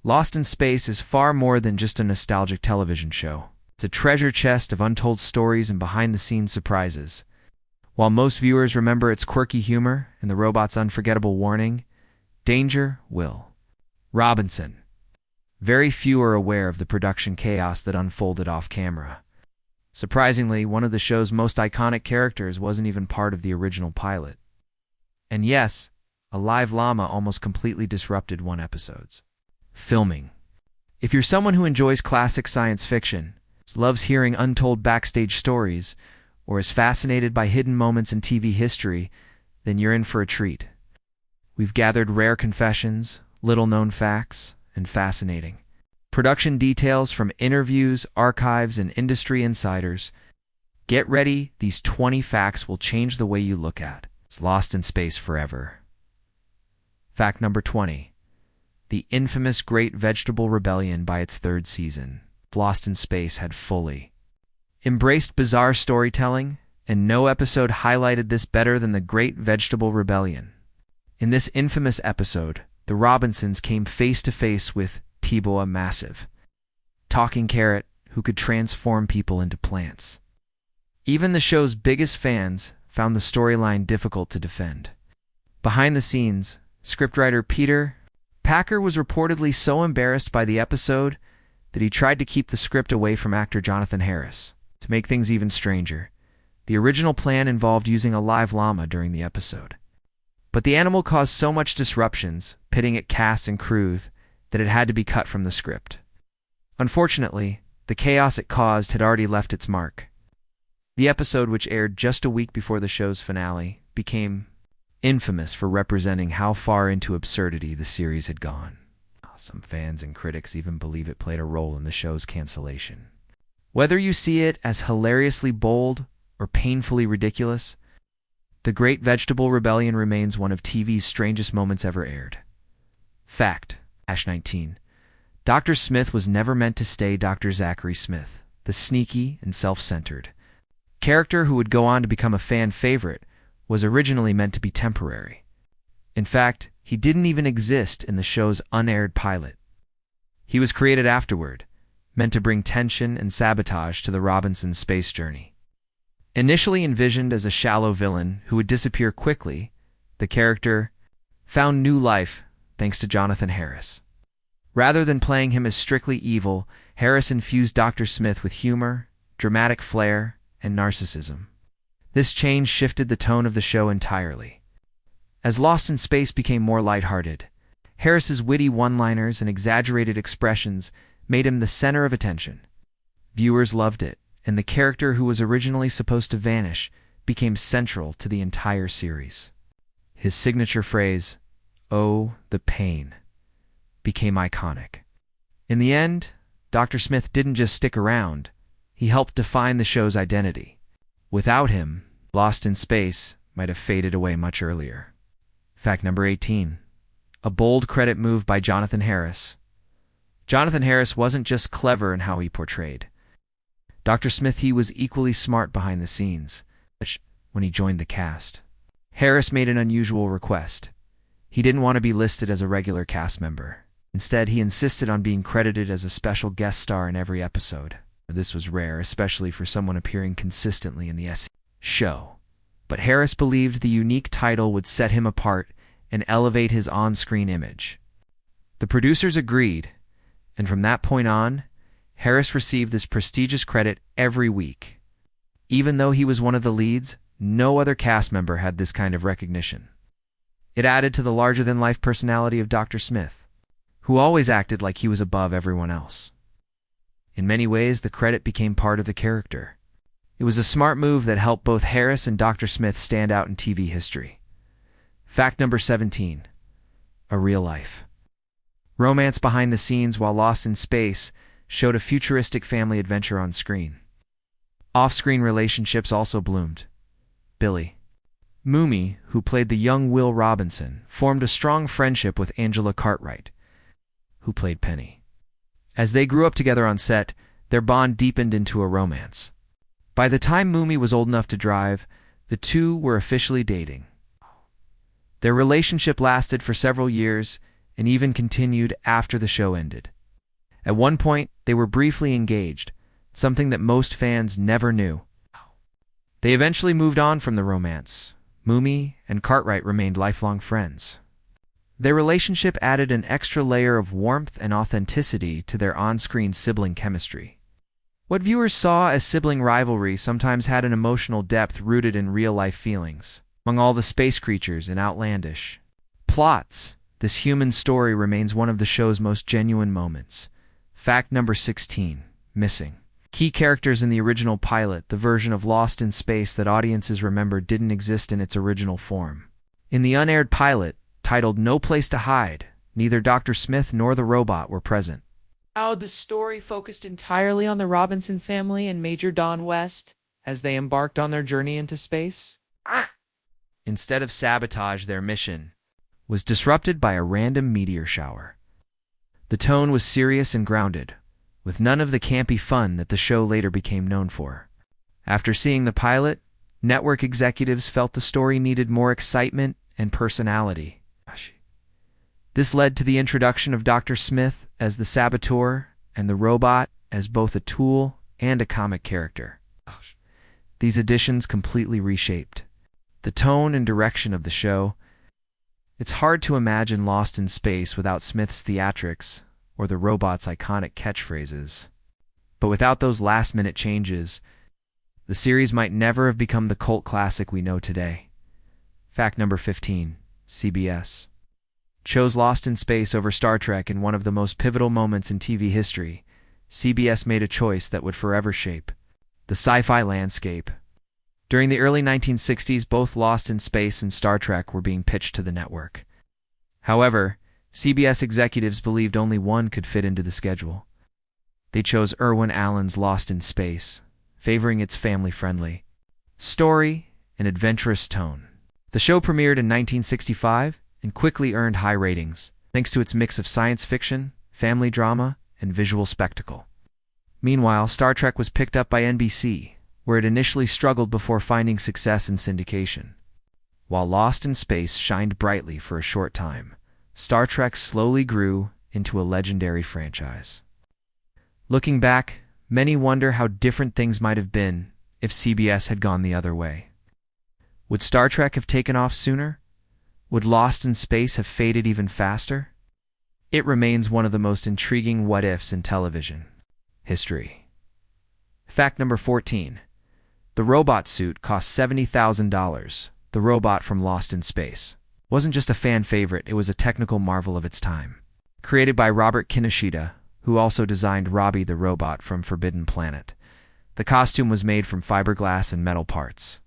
Lost in Space is far more than just a nostalgic television show. It's a treasure chest of untold stories and behind-the-scenes surprises. While most viewers remember its quirky humor and the robot's unforgettable warning, danger, Will Robinson. Very few are aware of the production chaos that unfolded off-camera. Surprisingly, one of the show's most iconic characters wasn't even part of the original pilot. And yes, a live llama almost completely disrupted one episode's filming. If you're someone who enjoys classic science fiction, loves hearing untold backstage stories, or is fascinated by hidden moments in TV history, then you're in for a treat. We've gathered rare confessions, little-known facts, and fascinating production details from interviews, archives, and industry insiders. Get ready, these 20 facts will change the way you look at Lost in Space forever. Fact number 20. The infamous Great Vegetable Rebellion by its third season. Lost in Space had fully embraced bizarre storytelling, and no episode highlighted this better than the Great Vegetable Rebellion. In this infamous episode, the Robinsons came face-to-face with Tiboa Massive, talking carrot who could transform people into plants. Even the show's biggest fans found the storyline difficult to defend. Behind the scenes, scriptwriter Peter Packer was reportedly so embarrassed by the episode that he tried to keep the script away from actor Jonathan Harris. To make things even stranger, the original plan involved using a live llama during the episode. But the animal caused so much disruptions, pitting at cast and crew, that it had to be cut from the script. Unfortunately, the chaos it caused had already left its mark. The episode, which aired just a week before the show's finale, became infamous for representing how far into absurdity the series had gone. Some fans and critics even believe it played a role in the show's cancellation. Whether you see it as hilariously bold or painfully ridiculous, The Great Vegetable Rebellion remains one of TV's strangest moments ever aired. Fact 19. Dr. Smith was never meant to stay Dr. Zachary Smith, the sneaky and self-centered character who would go on to become a fan favorite, was originally meant to be temporary. In fact, he didn't even exist in the show's unaired pilot. He was created afterward, meant to bring tension and sabotage to the Robinson space journey. Initially envisioned as a shallow villain who would disappear quickly, the character found new life thanks to Jonathan Harris. Rather than playing him as strictly evil, Harris infused Dr. Smith with humor, dramatic flair, and narcissism. This change shifted the tone of the show entirely. As Lost in Space became more lighthearted, Harris's witty one-liners and exaggerated expressions made him the center of attention. Viewers loved it, and the character who was originally supposed to vanish became central to the entire series. His signature phrase, "Oh, the pain," became iconic. In the end, Dr. Smith didn't just stick around, he helped define the show's identity. Without him, Lost in Space might have faded away much earlier. Fact number 18. A bold credit move by Jonathan Harris. Jonathan Harris wasn't just clever in how he portrayed Dr. Smith, he was equally smart behind the scenes. When he joined the cast, Harris made an unusual request. He didn't want to be listed as a regular cast member. Instead, he insisted on being credited as a special guest star in every episode. This was rare, especially for someone appearing consistently in the show. But Harris believed the unique title would set him apart and elevate his on-screen image. The producers agreed, and from that point on, Harris received this prestigious credit every week. Even though he was one of the leads, no other cast member had this kind of recognition. It added to the larger-than-life personality of Dr. Smith, who always acted like he was above everyone else. In many ways, the credit became part of the character. It was a smart move that helped both Harris and Dr. Smith stand out in TV history. Fact number 17. A real life romance behind the scenes while Lost in Space showed a futuristic family adventure on screen. Off-screen relationships also bloomed. Billy Mooney, who played the young Will Robinson, formed a strong friendship with Angela Cartwright, who played Penny. As they grew up together on set, their bond deepened into a romance. By the time Mooney was old enough to drive, the two were officially dating. Their relationship lasted for several years and even continued after the show ended. At one point, they were briefly engaged, something that most fans never knew. They eventually moved on from the romance. Moomy and Cartwright remained lifelong friends. Their relationship added an extra layer of warmth and authenticity to their on-screen sibling chemistry. What viewers saw as sibling rivalry sometimes had an emotional depth rooted in real-life feelings. Among all the space creatures and outlandish plots, this human story remains one of the show's most genuine moments. Fact number 16. Missing. Key characters in the original pilot, the version of Lost in Space that audiences remember didn't exist in its original form. In the unaired pilot, titled No Place to Hide, neither Dr. Smith nor the robot were present. The story focused entirely on the Robinson family and Major Don West as they embarked on their journey into space. Instead of sabotage, their mission was disrupted by a random meteor shower. The tone was serious and grounded, with none of the campy fun that the show later became known for. After seeing the pilot, network executives felt the story needed more excitement and personality. This led to the introduction of Dr. Smith as the saboteur and the robot as both a tool and a comic character. These additions completely reshaped the tone and direction of the show. It's hard to imagine Lost in Space without Smith's theatrics or the robot's iconic catchphrases. But without those last-minute changes, the series might never have become the cult classic we know today. Fact number 15. CBS chose Lost in Space over Star Trek in one of the most pivotal moments in TV history. CBS made a choice that would forever shape the sci-fi landscape. During the early 1960s, both Lost in Space and Star Trek were being pitched to the network. However, CBS executives believed only one could fit into the schedule. They chose Irwin Allen's Lost in Space, favoring its family-friendly story and adventurous tone. The show premiered in 1965 and quickly earned high ratings, thanks to its mix of science fiction, family drama, and visual spectacle. Meanwhile, Star Trek was picked up by NBC, where it initially struggled before finding success in syndication. While Lost in Space shined brightly for a short time, Star Trek slowly grew into a legendary franchise. Looking back, many wonder how different things might have been if CBS had gone the other way. Would Star Trek have taken off sooner? Would Lost in Space have faded even faster? It remains one of the most intriguing what-ifs in television history. Fact number 14. The robot suit cost $70,000. The robot from Lost in Space wasn't just a fan favorite, it was a technical marvel of its time. Created by Robert Kinoshita, who also designed Robbie the robot from Forbidden Planet, the costume was made from fiberglass and metal parts.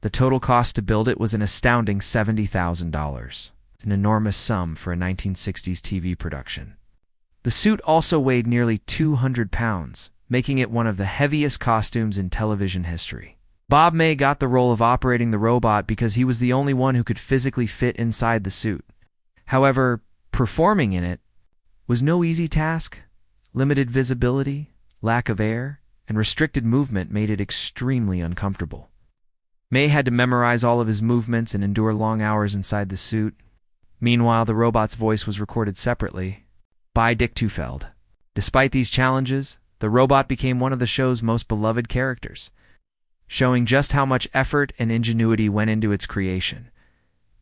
The total cost to build it was an astounding $70,000. It's an enormous sum for a 1960s TV production. The suit also weighed nearly 200 pounds, making it one of the heaviest costumes in television history. Bob May got the role of operating the robot because he was the only one who could physically fit inside the suit. However, performing in it was no easy task. Limited visibility, lack of air, and restricted movement made it extremely uncomfortable. May had to memorize all of his movements and endure long hours inside the suit. Meanwhile, the robot's voice was recorded separately by Dick Tufeld. Despite these challenges, the robot became one of the show's most beloved characters, showing just how much effort and ingenuity went into its creation.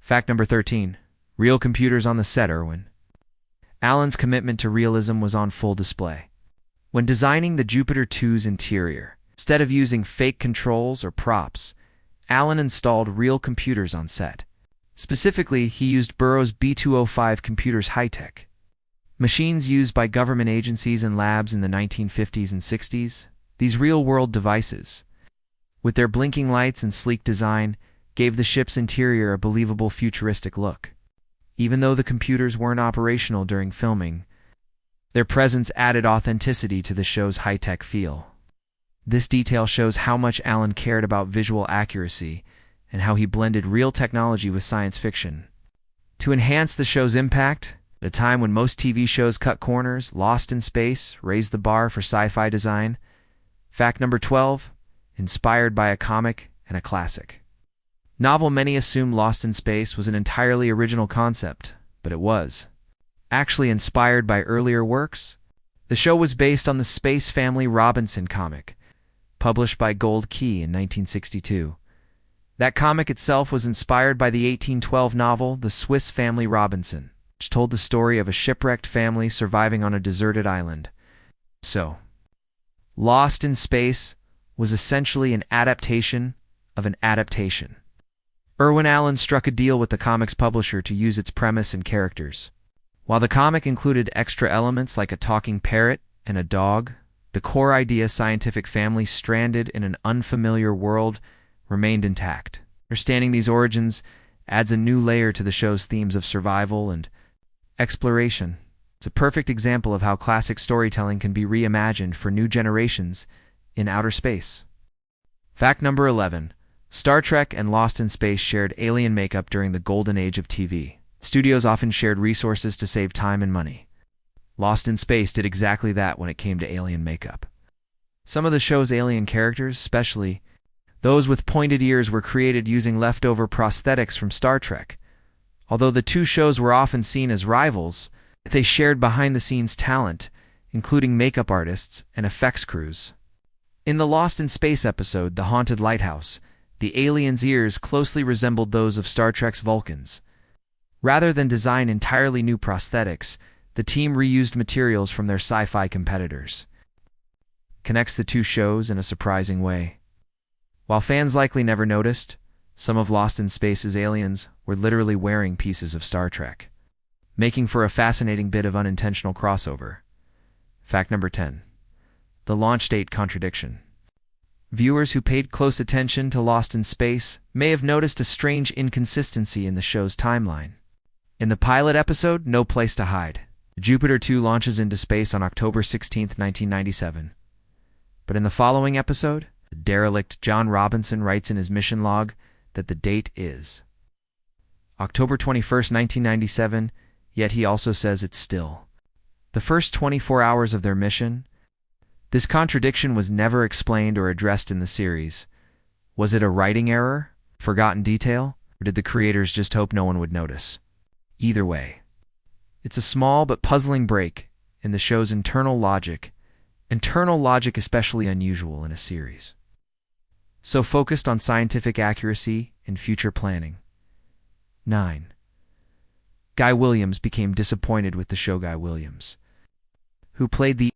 Fact number 13. Real computers on the set, Irwin. Allen's commitment to realism was on full display. When designing the Jupiter 2's interior, instead of using fake controls or props, Allen installed real computers on set. Specifically, he used Burroughs B205 computers high-tech, machines used by government agencies and labs in the 1950s and 60s. These real-world devices, with their blinking lights and sleek design, gave the ship's interior a believable futuristic look. Even though the computers weren't operational during filming, their presence added authenticity to the show's high-tech feel. This detail shows how much Allen cared about visual accuracy and how he blended real technology with science fiction. To enhance the show's impact, at a time when most TV shows cut corners, Lost in Space raised the bar for sci-fi design. Fact number 12. Inspired by a comic and a classic novel. Many assume Lost in Space was an entirely original concept, but it was. actually inspired by earlier works. The show was based on the Space Family Robinson comic, published by Gold Key in 1962. That comic itself was inspired by the 1812 novel The Swiss Family Robinson, which told the story of a shipwrecked family surviving on a deserted island. So, Lost in Space was essentially an adaptation of an adaptation. Irwin Allen struck a deal with the comic's publisher to use its premise and characters. While the comic included extra elements like a talking parrot and a dog, the core idea, scientific family stranded in an unfamiliar world, remained intact. Understanding these origins adds a new layer to the show's themes of survival and exploration. It's a perfect example of how classic storytelling can be reimagined for new generations in outer space. Fact number 11. Star Trek and Lost in Space shared alien makeup during the golden age of TV. Studios often shared resources to save time and money. Lost in Space did exactly that when it came to alien makeup. Some of the show's alien characters, especially those with pointed ears, were created using leftover prosthetics from Star Trek. Although the two shows were often seen as rivals, they shared behind-the-scenes talent, including makeup artists and effects crews. In the Lost in Space episode, The Haunted Lighthouse, the aliens' ears closely resembled those of Star Trek's Vulcans. Rather than design entirely new prosthetics, the team reused materials from their sci-fi competitors. Connects the two shows in a surprising way. While fans likely never noticed, some of Lost in Space's aliens were literally wearing pieces of Star Trek, making for a fascinating bit of unintentional crossover. Fact number 10. The launch date contradiction. Viewers who paid close attention to Lost in Space may have noticed a strange inconsistency in the show's timeline. In the pilot episode, No Place to Hide, Jupiter 2 launches into space on October 16, 1997. But in the following episode, the derelict John Robinson writes in his mission log that the date is October 21, 1997, yet he also says it's still the first 24 hours of their mission. This contradiction was never explained or addressed in the series. Was it a writing error, forgotten detail, or did the creators just hope no one would notice? Either way, it's a small but puzzling break in the show's internal logic especially unusual in a series so focused on scientific accuracy and future planning. 9. Guy Williams became disappointed with the show. Guy Williams, who played the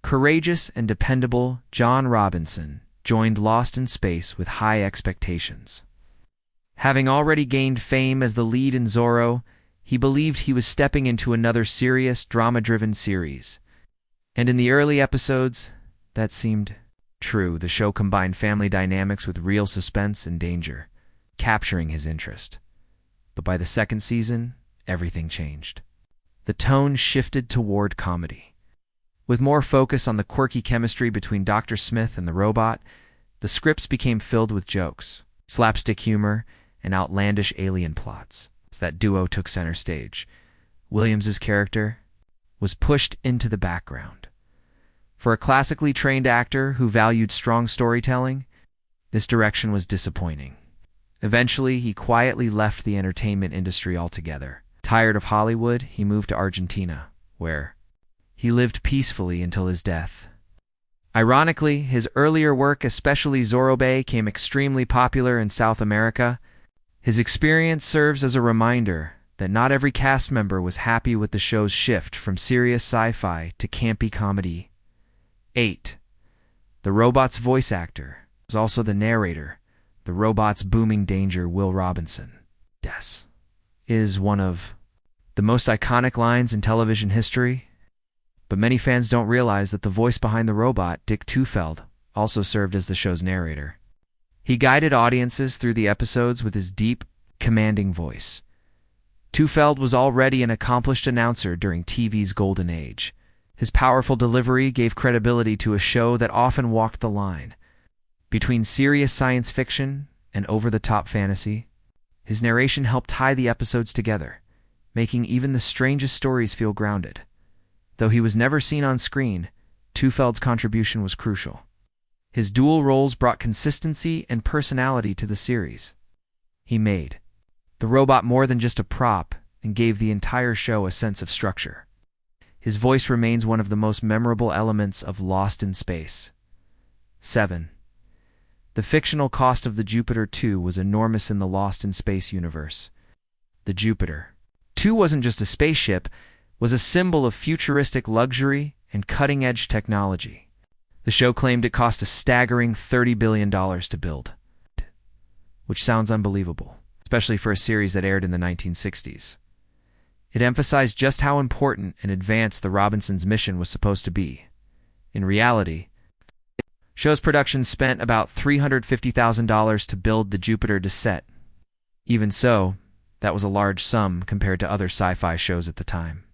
courageous and dependable John Robinson, joined Lost in Space with high expectations. Having already gained fame as the lead in Zorro, he believed he was stepping into another serious, drama-driven series. And in the early episodes, that seemed true. The show combined family dynamics with real suspense and danger, capturing his interest. But by the second season, everything changed. The tone shifted toward comedy. With more focus on the quirky chemistry between Dr. Smith and the robot, the scripts became filled with jokes, slapstick humor, and outlandish alien plots. As that duo took center stage, Williams's character was pushed into the background. For a classically trained actor who valued strong storytelling, this direction was disappointing. Eventually, he quietly left the entertainment industry altogether. Tired of Hollywood, he moved to Argentina, where he lived peacefully until his death. Ironically, his earlier work, especially Zorro Bay, became extremely popular in South America. His experience serves as a reminder that not every cast member was happy with the show's shift from serious sci-fi to campy comedy. 8. The robot's voice actor is also the narrator. The robot's booming danger, Will Robinson, Des, is one of the most iconic lines in television history. But many fans don't realize that the voice behind the robot, Dick Tufeld, also served as the show's narrator. He guided audiences through the episodes with his deep, commanding voice. Tufeld was already an accomplished announcer during TV's golden age. His powerful delivery gave credibility to a show that often walked the line between serious science fiction and over-the-top fantasy. His narration helped tie the episodes together, making even the strangest stories feel grounded. Though he was never seen on screen, Tufeld's contribution was crucial. His dual roles brought consistency and personality to the series. He made the robot more than just a prop and gave the entire show a sense of structure. His voice remains one of the most memorable elements of Lost in Space. 7. The fictional cost of the Jupiter 2 was enormous in the Lost in Space universe. The Jupiter 2 wasn't just a spaceship, was a symbol of futuristic luxury and cutting-edge technology. The show claimed it cost a staggering $30 billion to build, which sounds unbelievable, especially for a series that aired in the 1960s. It emphasized just how important and advanced the Robinsons' mission was supposed to be. In reality, the show's production spent about $350,000 to build the Jupiter to set. Even so, that was a large sum compared to other sci-fi shows at the time.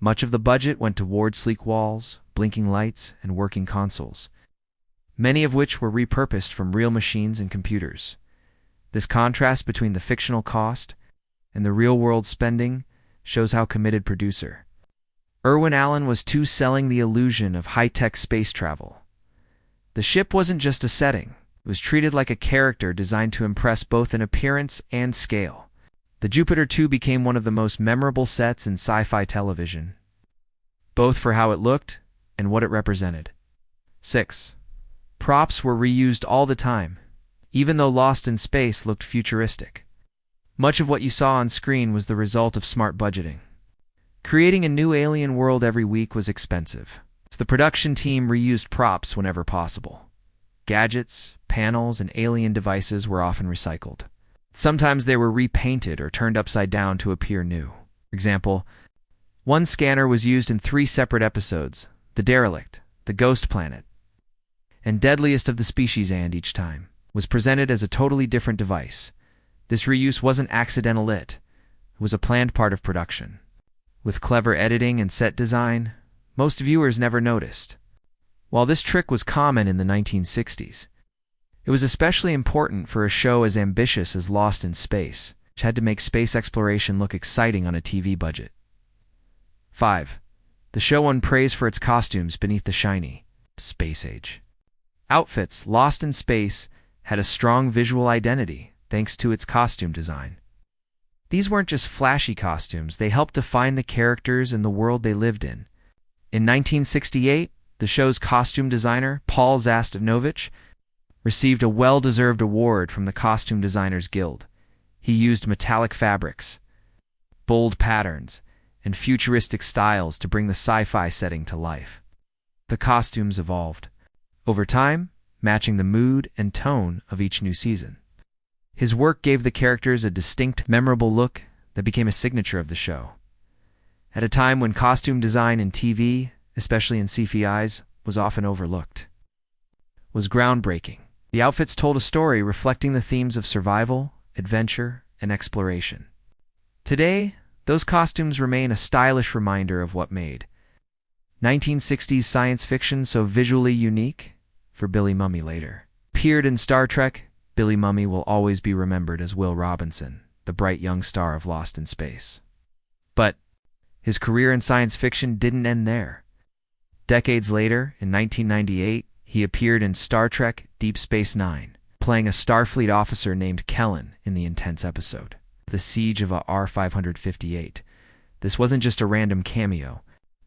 Much of the budget went toward sleek walls, blinking lights, and working consoles, many of which were repurposed from real machines and computers. This contrast between the fictional cost and the real-world spending shows how committed producer Irwin Allen was to selling the illusion of high-tech space travel. The ship wasn't just a setting. It was treated like a character designed to impress both in appearance and scale. The Jupiter 2 became one of the most memorable sets in sci-fi television, both for how it looked and what it represented. 6. Props were reused all the time, even though Lost in Space looked futuristic. Much of what you saw on screen was the result of smart budgeting. Creating a new alien world every week was expensive, so the production team reused props whenever possible. Gadgets, panels, and alien devices were often recycled. Sometimes they were repainted or turned upside down to appear new. For example, one scanner was used in 3 separate episodes: The Derelict, The Ghost Planet, and Deadliest of the Species, and each time was presented as a totally different device. This reuse wasn't accidental, it was a planned part of production. With clever editing and set design, most viewers never noticed. While this trick was common in the 1960s, it was especially important for a show as ambitious as Lost in Space, which had to make space exploration look exciting on a TV budget. 5. The show won praise for its costumes beneath the shiny space age outfits. Lost in Space had a strong visual identity thanks to its costume design. These weren't just flashy costumes, they helped define the characters and the world they lived in. In 1968, the show's costume designer, Paul Zastanovich, received a well-deserved award from the Costume Designers Guild. He used metallic fabrics, bold patterns, and futuristic styles to bring the sci-fi setting to life. The costumes evolved over time, matching the mood and tone of each new season. His work gave the characters a distinct, memorable look that became a signature of the show. At a time when costume design in TV, especially in sci-fi eyes, was often overlooked, was groundbreaking. The outfits told a story reflecting the themes of survival, adventure, and exploration. Today, those costumes remain a stylish reminder of what made 1960s science fiction so visually unique. For Billy Mumy later appeared in Star Trek, Billy Mumy will always be remembered as Will Robinson, the bright young star of Lost in Space. But his career in science fiction didn't end there. Decades later, in 1998, he appeared in Star Trek Deep Space Nine, playing a Starfleet officer named Kellen in the intense episode, The Siege of R-558. This wasn't just a random cameo.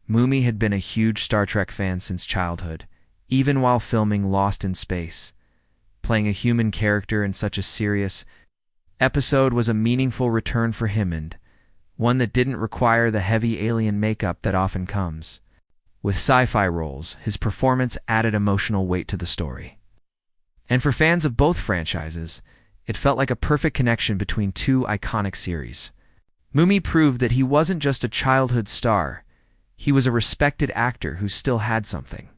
Mumy had been a huge Star Trek fan since childhood, even while filming Lost in Space. Playing a human character in such a serious episode was a meaningful return for him, and one that didn't require the heavy alien makeup that often comes with sci-fi roles. His performance added emotional weight to the story. And for fans of both franchises, it felt like a perfect connection between two iconic series. Mumy proved that he wasn't just a childhood star, he was a respected actor who still had something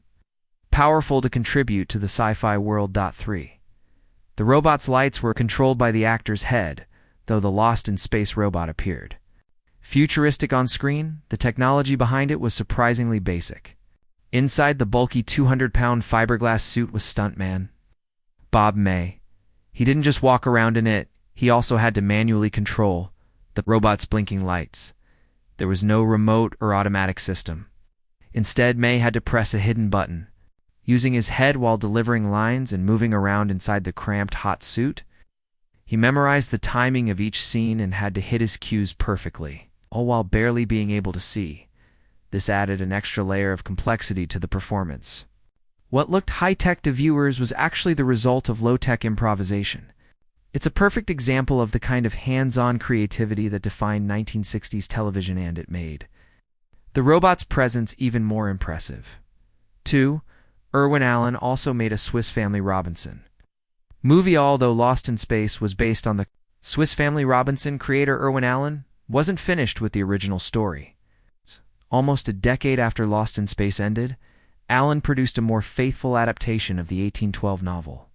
powerful to contribute to the sci-fi world. 3. The robot's lights were controlled by the actor's head, though the Lost in Space robot appeared futuristic on screen. The technology behind it was surprisingly basic. Inside the bulky 200-pound fiberglass suit was stuntman Bob May. He didn't just walk around in it, he also had to manually control the robot's blinking lights. There was no remote or automatic system. Instead, May had to press a hidden button. Using his head while delivering lines and moving around inside the cramped, hot suit, he memorized the timing of each scene and had to hit his cues perfectly. all while barely being able to see. This added an extra layer of complexity to the performance. What looked high-tech to viewers was actually the result of low-tech improvisation. It's a perfect example of the kind of hands-on creativity that defined 1960s television, and it made the robot's presence even more impressive. 2. Irwin Allen also made a Swiss Family Robinson movie. Although Lost in Space was based on the Swiss Family Robinson, creator Irwin Allen wasn't finished with the original story. Almost a decade after Lost in Space ended, Allen produced a more faithful adaptation of the 1812 novel.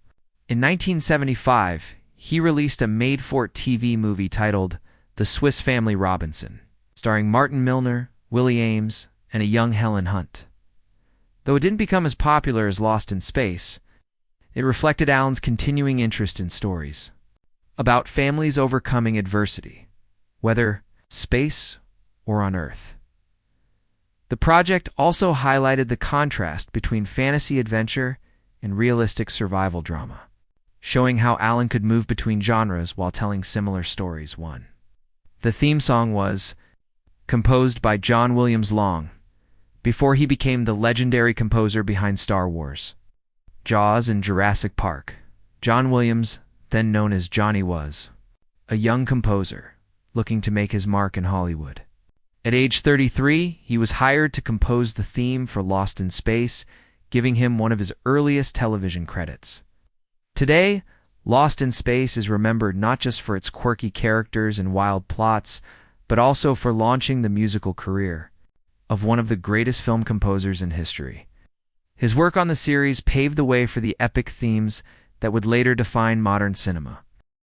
In 1975, he released a made-for-TV movie titled The Swiss Family Robinson, starring Martin Milner, Willie Ames, and a young Helen Hunt. Though it didn't become as popular as Lost in Space, it reflected Allen's continuing interest in stories about families overcoming adversity, whether space or on Earth. The project also highlighted the contrast between fantasy adventure and realistic survival drama, showing how Allen could move between genres while telling similar stories. 1. The theme song was composed by John Williams Long, before he became the legendary composer behind Star Wars, Jaws, and Jurassic Park. John Williams, then known as Johnny, was a young composer looking to make his mark in Hollywood. At age 33, he was hired to compose the theme for Lost in Space, giving him one of his earliest television credits. Today, Lost in Space is remembered not just for its quirky characters and wild plots, but also for launching the musical career of one of the greatest film composers in history. His work on the series paved the way for the epic themes that would later define modern cinema.